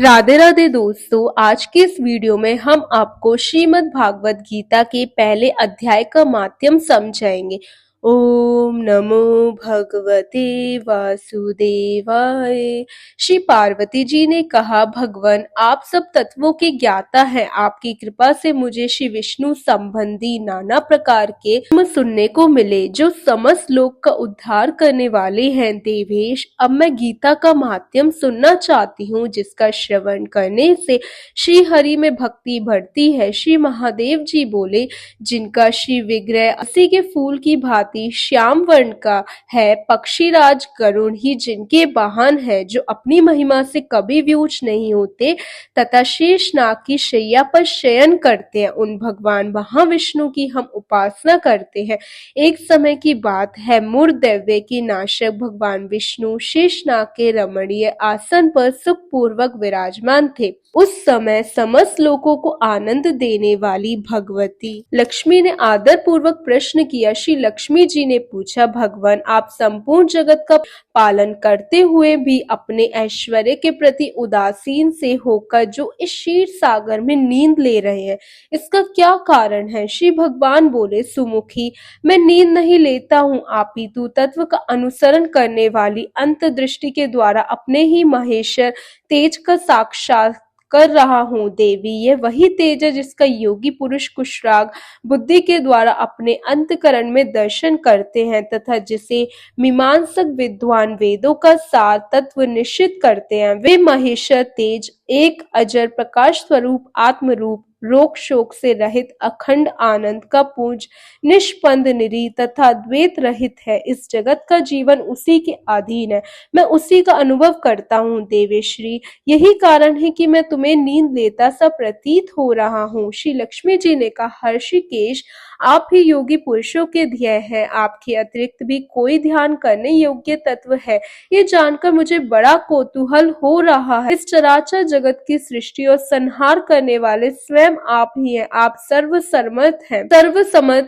राधे राधे दोस्तों, आज के इस वीडियो में हम आपको श्रीमद् भागवत गीता के पहले अध्याय का माध्यम समझाएंगे। ओम नमो भगवते वासुदेवाय। श्री पार्वती जी ने कहा, भगवान आप सब तत्वों के ज्ञाता हैं। आपकी कृपा से मुझे श्री विष्णु संबंधी नाना प्रकार के सुनने को मिले जो समस्त लोक का उद्धार करने वाले हैं। देवेश, अब मैं गीता का माध्यम सुनना चाहती हूँ जिसका श्रवण करने से श्री हरि में भक्ति बढ़ती है। श्री महादेव जी बोले, जिनका श्री विग्रह उसी के फूल की भांति श्याम वर्ण का है, पक्षीराज गरुड़ ही जिनके वाहन है, जो अपनी महिमा से कभी व्यूच नहीं होते तथा शेषनाग की शैया पर शयन करते हैं, उन भगवान महाविष्णु की हम उपासना करते हैं। एक समय की बात है, मूर्धदैव्य के नाशक भगवान विष्णु शेषनाग के रमणीय आसन पर सुखपूर्वक विराजमान थे। उस समय समस्त लोगों को आनंद देने वाली भगवती लक्ष्मी ने आदर पूर्वक प्रश्न किया। श्री लक्ष्मी जी ने पूछा, भगवान आप संपूर्ण जगत का पालन करते हुए भी अपने ऐश्वर्य के प्रति उदासीन से होकर जो इस क्षीर सागर में नींद ले रहे हैं, इसका क्या कारण है? श्री भगवान बोले, सुमुखी मैं नींद नहीं लेता हूँ, अपितु तत्व का अनुसरण करने वाली अंतर्दृष्टि के द्वारा अपने ही महेश्वर तेज का साक्षात कर रहा हूँ। देवी, यह वही तेज है जिसका योगी पुरुष कुशराग बुद्धि के द्वारा अपने अंतकरण में दर्शन करते हैं तथा जिसे मीमांसक विद्वान वेदों का सार तत्व निश्चित करते हैं। वे महेश्वर तेज एक अजर प्रकाश स्वरूप आत्म रूप, रोग शोक से रहित अखंड आनंद का पुंज, निष्पंद निरी तथा द्वैत रहित है। इस जगत का जीवन उसी के अधीन है, मैं उसी का अनुभव करता हूँ। देवेश्री, यही कारण है कि मैं तुम्हें नींद लेता सा प्रतीत हो रहा हूँ। श्री लक्ष्मी जी ने कहा, हर्षिकेश आप ही योगी पुरुषों के ध्येय हैं, आपके अतिरिक्त भी कोई ध्यान करने योग्य तत्व है, ये जानकर मुझे बड़ा कौतूहल हो रहा है। इस चराचर जगत की सृष्टि और संहार करने वाले स्वयं आप ही हैं। आप सर्वसमर्थ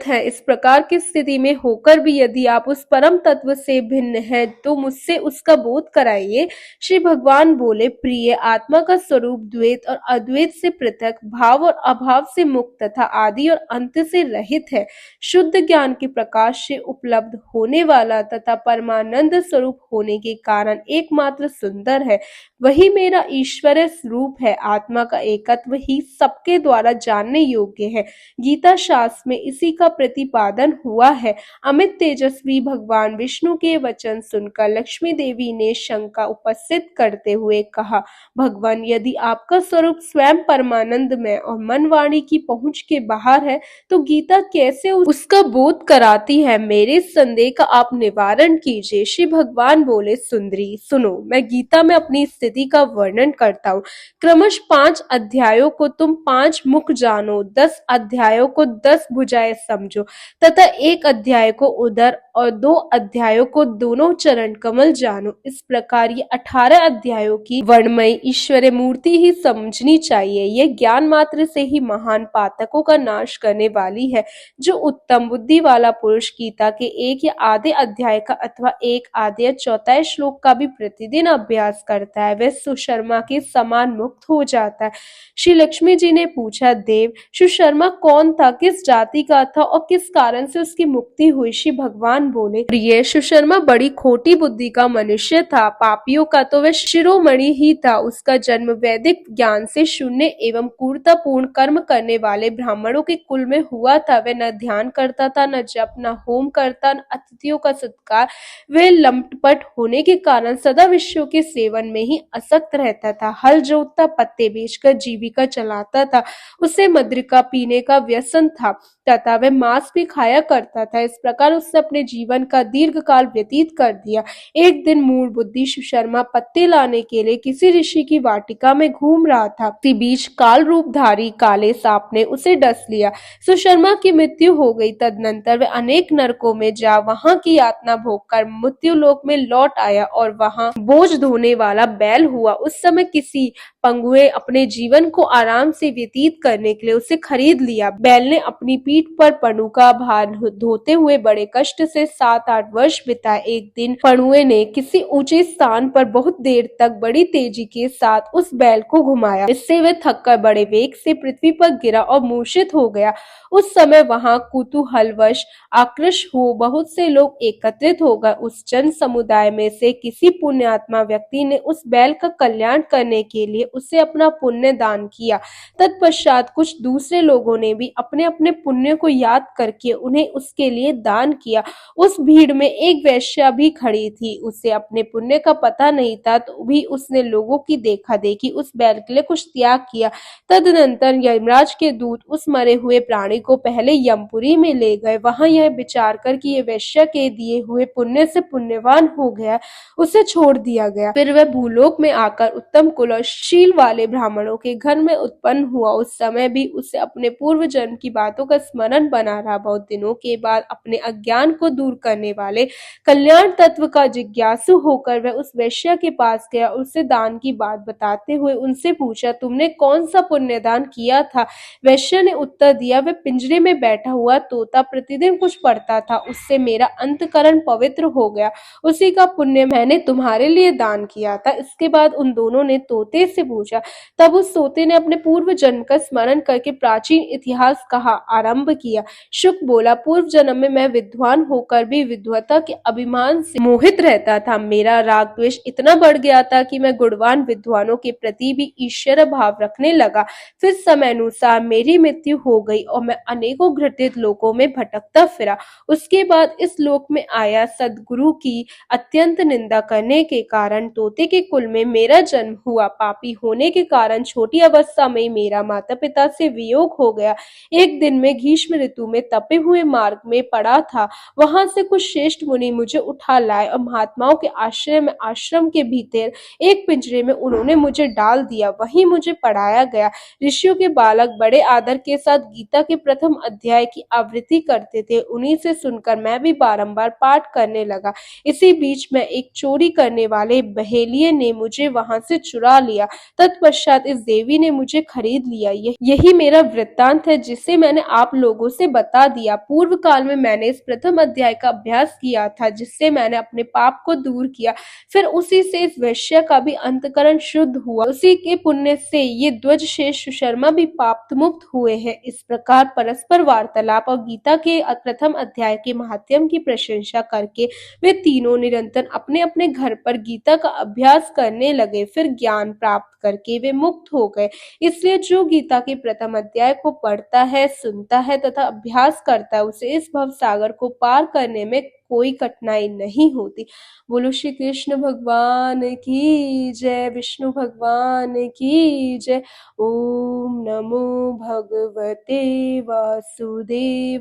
हैं। इस प्रकार की स्थिति में होकर भी यदि आप उस परम तत्व से भिन्न हैं तो मुझसे उसका बोध कराइए। श्री भगवान बोले, प्रिय आत्मा का स्वरूप द्वैत और अद्वैत से पृथक, भाव और अभाव से मुक्त तथा आदि और अंत से रहित है। शुद्ध ज्ञान के प्रकाश से उपलब्ध होने वाला तथा परमानंद स्वरूप होने के कारण एकमात्र सुंदर है, वही मेरा ईश्वरीय स्वरूप है। आत्मा का एकत्व ही सबके द्वारा जानने योग्य है। गीता शास्त्र में इसी का प्रतिपादन हुआ है। अमित तेजस्वी भगवान विष्णु के वचन सुनकर लक्ष्मी देवी ने शंका उपस्थित करते हुए कहा, भगवान यदि आपका स्वरूप स्वयं परमानंदमय और मन वाणी की पहुंच के बाहर है तो गीता कैसे उसका बोध कराती है? मेरे संदेह का आप निवारण कीजिए। श्री भगवान बोले, सुंदरी सुनो, मैं गीता में अपनी स्थिति का वर्णन करता हूँ। क्रमश 5 अध्यायों को तुम 5 मुख जानो, 10 अध्यायों को 10 भुजाएं समझो तथा 1 अध्याय को उदर और 2 अध्यायों को दोनों चरण कमल जानो। इस प्रकार ये 18 अध्यायों की वर्णमयी ईश्वरीय मूर्ति ही समझनी चाहिए। यह ज्ञान मात्र से ही महान पातकों का नाश करने वाली है। जो उत्तम बुद्धि वाला पुरुष गीता के 1 या आधे अध्याय का अथवा 1 आधे या चौथाई श्लोक का भी प्रतिदिन अभ्यास करता है, वह सुशर्मा के समान मुक्त हो जाता है। श्री लक्ष्मी जी ने पूछा, देव सुशर्मा कौन था, किस जाति का था और किस कारण से उसकी मुक्ति हुई? श्री भगवान बोले, प्रिय सुशर्मा बड़ी खोटी बुद्धि का मनुष्य था, पापियों का तो वह शिरोमणि ही था। उसका जन्म वैदिक ज्ञान से शून्य एवं क्रूरतापूर्ण कर्म करने वाले ब्राह्मणों के कुल में हुआ था। वह न ध्यान करता था, न जप, न होम करता, न अतिथियों का सत्कार। वह लंपट होने के कारण सदा विषयों के सेवन में ही आसक्त रहता था। हल जोतता, पत्ते बेचकर जीविका चलाता था। उसे मदिरा पीने का व्यसन था तथा वह मांस भी खाया करता था। इस प्रकार उसने अपने जीवन का दीर्घ काल व्यतीत कर दिया। एक दिन मूढ़ बुद्धि सुशर्मा पत्ते लाने के लिए किसी ऋषि की वाटिका में घूम रहा था। इसी बीच काल रूपधारी काले सांप ने उसे डस लिया। सुशर्मा की मृत्यु हो गई। तदनंतर वह अनेक नरकों में जा वहां की यातना भोग कर मृत्यु लोक में लौट आया और वहां बोझ ढोने वाला बैल हुआ। उस समय किसी पंगुए अपने जीवन को आराम से व्यतीत करने के लिए उसे खरीद लिया। बैल ने अपनी पीठ पर पणु का भार ढोते हुए बड़े कष्ट से 7-8 वर्ष बिताए। एक दिन पणुए ने किसी ऊंचे स्थान पर बहुत देर तक बड़ी तेजी के साथ उस बैल को घुमाया। इससे वह थककर बड़े वेग से पृथ्वी पर गिरा और मूर्छित हो गया। उस समय वहां कुतूहलवश आकृष्ट हो बहुत से लोग एकत्रित हो गए। उस जन समुदाय में से किसी पुण्यात्मा व्यक्ति ने उस बैल का कल्याण करने के लिए उसे अपना पुण्य दान किया। तत्पश्चात कुछ दूसरे लोगों ने भी अपने अपने पुण्य को याद करके उन्हें उसके लिए दान किया। उस भीड़ में एक वेश्या भी खड़ी थी। उसे अपने पुण्य का पता नहीं था, तो भी उसने लोगों की देखा देखी उस बैल के लिए कुछ त्याग किया। तदनंतर यमराज के दूत उस मरे हुए प्राणी को पहले यमपुरी में ले गए। वहां यह विचार कर कि ये वेश्या के दिए हुए पुण्य से पुण्यवान हो गया, उसे छोड़ दिया गया। फिर वह भूलोक में आकर उत्तम कुल और शील वाले ब्राह्मणों के घर में उत्पन्न हुआ। उस समय भी उसे अपने पूर्व जन्म की बातों का स्मरण बना रहा। बहुत दिनों के बाद अपने अज्ञान को दूर करने वाले कल्याण तत्व का जिज्ञासु होकर वह उस वेश्या के पास गया। उससे दान की बात बताते हुए उनसे पूछा, तुमने कौन सा पुण्यदान किया था? वेश्या ने उत्तर दिया, वह पिंजरे में बैठा हुआ तोता प्रतिदिन कुछ पढ़ता था, उससे मेरा अंतकरण पवित्र हो गया। उसी का पुण्य मैंने तुम्हारे लिए दान किया था। इसके बाद उन दोनों ने तोते से पूछा। तब उस तोते ने अपने पूर्व जन्म का स्मरण करके प्राचीन इतिहास कहा आरंभ किया। शुक बोला, पूर्व जन्म में मैं विद्वान होकर भी विद्वता के अभिमान से मोहित रहता था। मेरा राग द्वेष इतना बढ़ गया था कि मैं गुणवान विद्वानों के प्रति भी ईश्वर भाव रखने लगा। फिर समय अनुसार मेरी मृत्यु हो गई और मैं अनेकों घृणित लोकों में भटकता फिरा। उसके बाद इस लोक में आया। सद्गुरु की अत्यंत निंदा करने के कारण तोते के कुल में मेरा जन्म हुआ। पापी होने के कारण छोटी अवस्था में मेरा माता पिता से वियोग हो गया। एक दिन में ग्रीष्म ऋतु में तपे हुए मार्ग में पड़ा था। वहां से कुछ श्रेष्ठ मुनि मुझे उठा लाए और महात्माओं के आश्रम के भीतर एक पिंजरे में उन्होंने मुझे डाल दिया। वहीं मुझे पढ़ाया गया। ऋषियों के बालक बड़े आदर के साथ गीता के प्रथम अध्याय की आवृत्ति करते थे। उन्हीं से सुनकर मैं भी बारंबार पाठ करने लगा। इसी बीच में एक चोरी करने वाले बहेलिये ने मुझे वहां से चुरा लिया। तत्पश्चात इस देवी ने मुझे खरीद लिया। यही मेरा वृत्तांत है, जिसे मैंने आप लोगों से बता दिया। पूर्व काल में मैंने इस प्रथम अध्याय का अभ्यास किया था, जिससे मैंने अपने पाप को दूर किया। फिर उसी से इस वैश्य का भी अंतकरण शुद्ध हुआ। उसी के पुण्य से ये ध्वज शेष शर्मा भी पाप मुक्त हुए हैं। इस प्रकार परस्पर वार्तालाप और गीता के प्रथम अध्याय के महात्म्य की प्रशंसा करके वे तीनों निरंतर अपने अपने घर पर गीता का अभ्यास करने लगे। फिर ज्ञान प्राप्त करके वे मुक्त हो गए। इसलिए जो गीता के प्रथम अध्याय को पढ़ता है, सुनता है तथा अभ्यास करता है, उसे इस भव सागर को पार करने में कोई कठिनाई नहीं होती। बोलो श्री कृष्ण भगवान की जय, विष्णु भगवान की जय। ओम नमो भगवते वासुदेवाय।